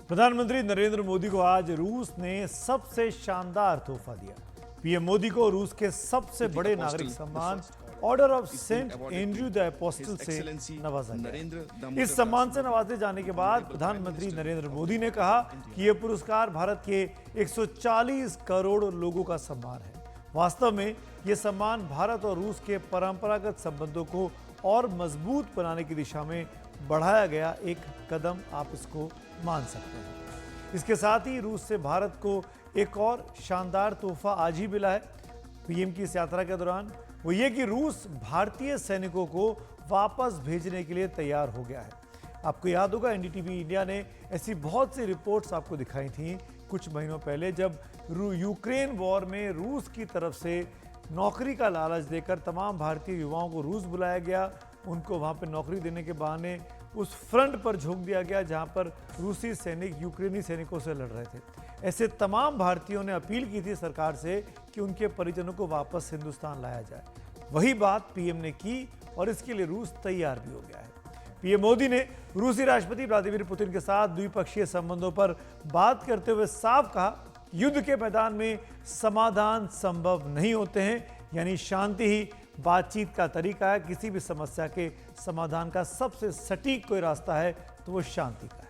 प्रधानमंत्री नरेंद्र मोदी को आज रूस ने सबसे शानदार तोहफा दिया। पीएम मोदी को रूस के सबसे बड़े नागरिक सम्मान Order of Saint Andrew the Apostle से नवाजा गया। इस सम्मान से नवाजे जाने के बाद प्रधानमंत्री नरेंद्र मोदी ने कहा कि यह पुरस्कार भारत के 140 करोड़ लोगों का सम्मान है। वास्तव में यह सम्मान भारत और रूस के परंपरागत संबंधों को और मजबूत बनाने की दिशा में बढ़ाया गया एक कदम आप इसको मान सकते हैं। इसके साथ ही रूस से भारत को एक और शानदार तोहफा आज ही मिला है पीएम की इस यात्रा के दौरान। वो ये कि रूस भारतीय सैनिकों को वापस भेजने के लिए तैयार हो गया है। आपको याद होगा एनडीटीवी इंडिया ने ऐसी बहुत सी रिपोर्ट्स आपको दिखाई थी कुछ महीनों पहले, जब यूक्रेन वॉर में रूस की तरफ से नौकरी का लालच देकर तमाम भारतीय युवाओं को रूस बुलाया गया। उनको वहाँ पर नौकरी देने के बहाने उस फ्रंट पर झोंक दिया गया जहाँ पर रूसी सैनिक यूक्रेनी सैनिकों से लड़ रहे थे। ऐसे तमाम भारतीयों ने अपील की थी सरकार से कि उनके परिजनों को वापस हिंदुस्तान लाया जाए। वही बात पीएम ने की और इसके लिए रूस तैयार भी हो गया है। पीएम मोदी ने रूसी राष्ट्रपति व्लादिमीर पुतिन के साथ द्विपक्षीय संबंधों पर बात करते हुए साफ कहा, युद्ध के मैदान में समाधान संभव नहीं होते हैं, यानी शांति ही बातचीत का तरीका है। किसी भी समस्या के समाधान का सबसे सटीक कोई रास्ता है तो वो शांति का है।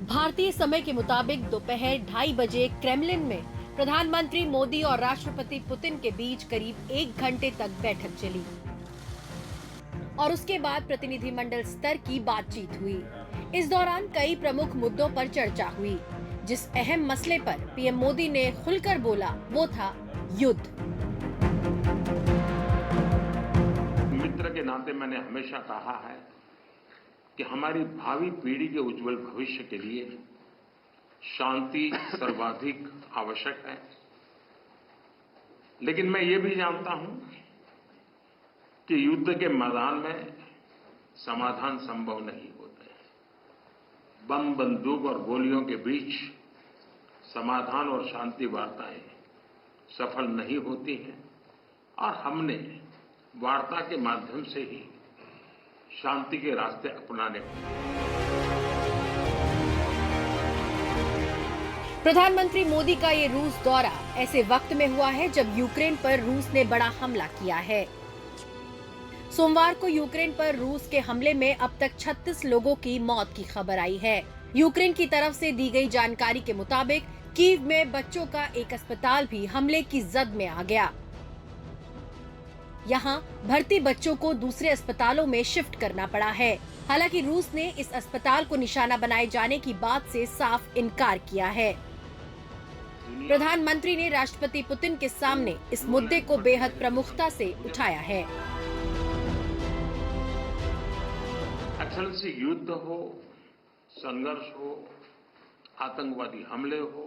भारतीय समय के मुताबिक दोपहर 2:30 बजे क्रेमलिन में प्रधानमंत्री मोदी और राष्ट्रपति पुतिन के बीच करीब 1 घंटे तक बैठक चली और उसके बाद प्रतिनिधिमंडल स्तर की बातचीत हुई। इस दौरान कई प्रमुख मुद्दों पर चर्चा हुई। जिस अहम मसले पर पीएम मोदी ने खुलकर बोला वो था युद्ध। मित्र के नाते मैंने हमेशा कहा है कि हमारी भावी पीढ़ी के उज्जवल भविष्य के लिए शांति सर्वाधिक आवश्यक है। लेकिन मैं ये भी जानता हूं कि युद्ध के मैदान में समाधान संभव नहीं होते। बम, बंदूक और गोलियों के बीच समाधान और शांति वार्ताएं सफल नहीं होती हैं और हमने वार्ता के माध्यम से ही शांति के रास्ते अपनाने होंगे। प्रधानमंत्री मोदी का ये रूस दौरा ऐसे वक्त में हुआ है जब यूक्रेन पर रूस ने बड़ा हमला किया है। सोमवार को यूक्रेन पर रूस के हमले में अब तक 36 लोगों की मौत की खबर आई है। यूक्रेन की तरफ से दी गई जानकारी के मुताबिक कीव में बच्चों का एक अस्पताल भी हमले की जद में आ गया। यहाँ भर्ती बच्चों को दूसरे अस्पतालों में शिफ्ट करना पड़ा है। हालांकि रूस ने इस अस्पताल को निशाना बनाए जाने की बात से साफ इनकार किया है। प्रधानमंत्री ने राष्ट्रपति पुतिन के सामने इस मुद्दे को बेहद प्रमुखता से उठाया है। एक्सेलेंसी, युद्ध हो, संघर्ष हो, आतंकवादी हमले हो,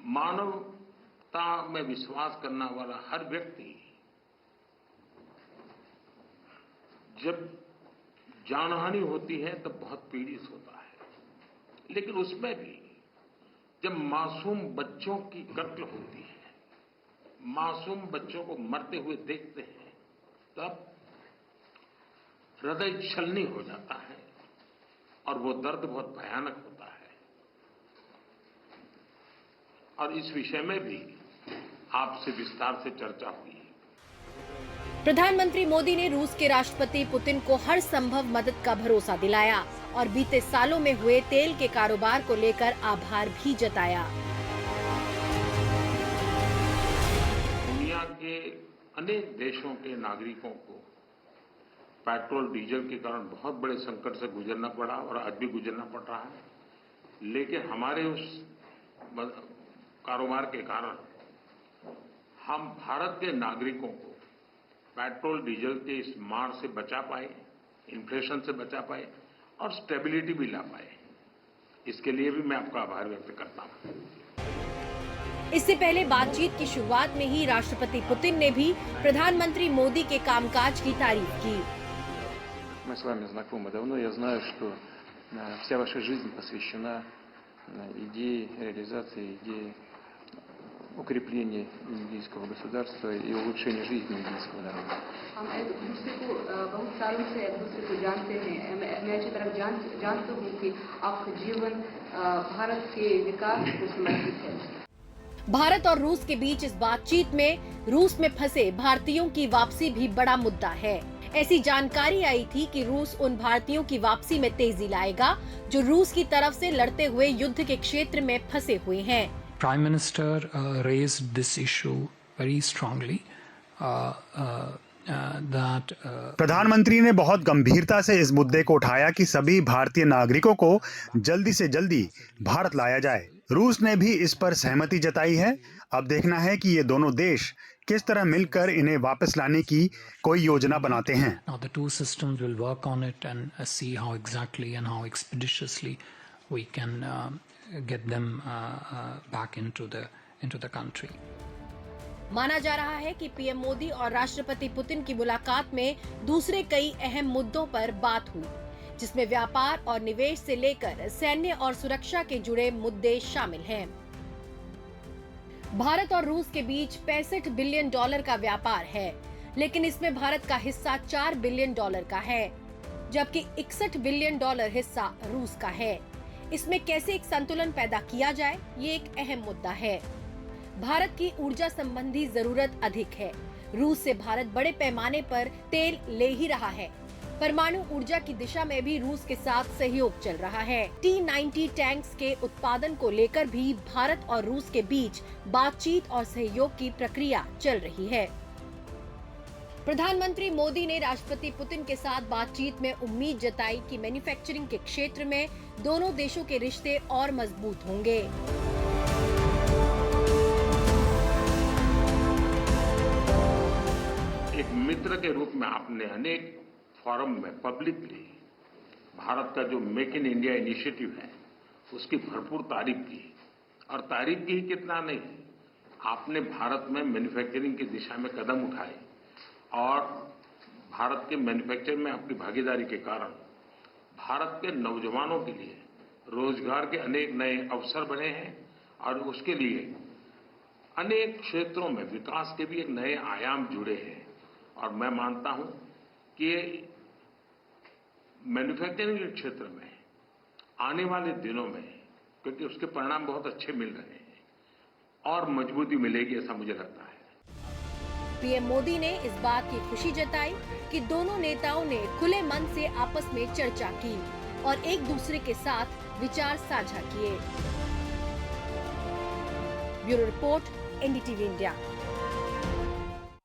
मानवता में विश्वास करने वाला हर व्यक्ति जब जानहानि होती है तब बहुत पीड़ित होता है। लेकिन उसमें भी जब मासूम बच्चों की कत्ल होती है, मासूम बच्चों को मरते हुए देखते हैं, तब हृदय छलनी हो जाता है और वो दर्द बहुत भयानक होता है। और इस विषय में भी आपसे विस्तार से चर्चा हुई है। प्रधानमंत्री मोदी ने रूस के राष्ट्रपति पुतिन को हर संभव मदद का भरोसा दिलाया और बीते सालों में हुए तेल के कारोबार को लेकर आभार भी जताया। दुनिया के अनेक देशों के नागरिकों को पेट्रोल डीजल के कारण बहुत बड़े संकट से गुजरना पड़ा और आज भी गुजरना पड़ रहा है। लेकिन हमारे उस कारोबार के कारण हम भारत के नागरिकों को पेट्रोल डीजल के इस मार से बचा पाए, इन्फ्लेशन से बचा पाए और स्टेबिलिटी भी ला पाए। इसके लिए भी मैं आपका आभार व्यक्त करता हूं। इससे पहले बातचीत की शुरुआत में ही राष्ट्रपति पुतिन ने भी प्रधानमंत्री मोदी के कामकाज की तारीफ की। Мы с вами знакомы давно, я знаю, что вся ваша жизнь посвящена идее реализации идеи укрепления индийского государства и улучшения жизни индийского народа. हम एक दूसरे को बहुत सालों से एक दूसरे को जानते हैं। मैं अच्छी तरह जानता हूँ कि आपका जीवन भारत के विकास को समर्पित है। भारत और रूस के बीच इस बातचीत में रूस में फंसे भारतीयों की वापसी भी बड़ा मुद्दा है। ऐसी जानकारी आई थी कि रूस उन भारतीयों की वापसी में तेजी लाएगा जो रूस की तरफ से लड़ते हुए युद्ध के क्षेत्र में फंसे हुए हैं। Prime Minister raised this issue very strongly. प्रधानमंत्री ने बहुत गंभीरता से इस मुद्दे को उठाया कि सभी भारतीय नागरिकों को जल्दी से जल्दी भारत लाया जाए। रूस ने भी इस पर सहमति जताई है। अब देखना है कि ये दोनों देश किस तरह मिलकर इन्हें वापस लाने की कोई योजना बनाते हैं। Now the two systems will work on it and see how exactly and how expeditiously we can get them back into the country. माना जा रहा है कि पीएम मोदी और राष्ट्रपति पुतिन की मुलाकात में दूसरे कई अहम मुद्दों पर बात हुई, जिसमें व्यापार और निवेश से लेकर सैन्य और सुरक्षा के जुड़े मुद्दे शामिल हैं। भारत और रूस के बीच $65 बिलियन का व्यापार है, लेकिन इसमें भारत का हिस्सा $4 बिलियन का है, जबकि $61 बिलियन हिस्सा रूस का है। इसमें कैसे एक संतुलन पैदा किया जाए, ये एक अहम मुद्दा है। भारत की ऊर्जा संबंधी जरूरत अधिक है। रूस से भारत बड़े पैमाने पर तेल ले ही रहा है। परमाणु ऊर्जा की दिशा में भी रूस के साथ सहयोग चल रहा है। T-90 टैंक्स के उत्पादन को लेकर भी भारत और रूस के बीच बातचीत और सहयोग की प्रक्रिया चल रही है। प्रधानमंत्री मोदी ने राष्ट्रपति पुतिन के साथ बातचीत में उम्मीद जताई कि मैन्युफैक्चरिंग के क्षेत्र में दोनों देशों के रिश्ते और मजबूत होंगे। एक मित्र के रूप में आपने अनेक फोरम में पब्लिकली भारत का जो मेक इन इंडिया इनिशिएटिव है उसकी भरपूर तारीफ की, और तारीफ की ही कितना नहीं, आपने भारत में मैन्युफैक्चरिंग की दिशा में कदम उठाए और भारत के मैन्युफैक्चरिंग में अपनी भागीदारी के कारण भारत के नौजवानों के लिए रोजगार के अनेक नए अवसर बने हैं और उसके लिए अनेक क्षेत्रों में विकास के भी एक नए आयाम जुड़े हैं। और मैं मानता हूं कि मैन्युफैक्चरिंग के क्षेत्र में आने वाले दिनों में, क्योंकि उसके परिणाम बहुत अच्छे मिल रहे हैं, और मजबूती मिलेगी ऐसा मुझे लगता है। पीएम मोदी ने इस बात की खुशी जताई कि दोनों नेताओं ने खुले मन से आपस में चर्चा की और एक दूसरे के साथ विचार साझा किए। Bureau report, NDTV India.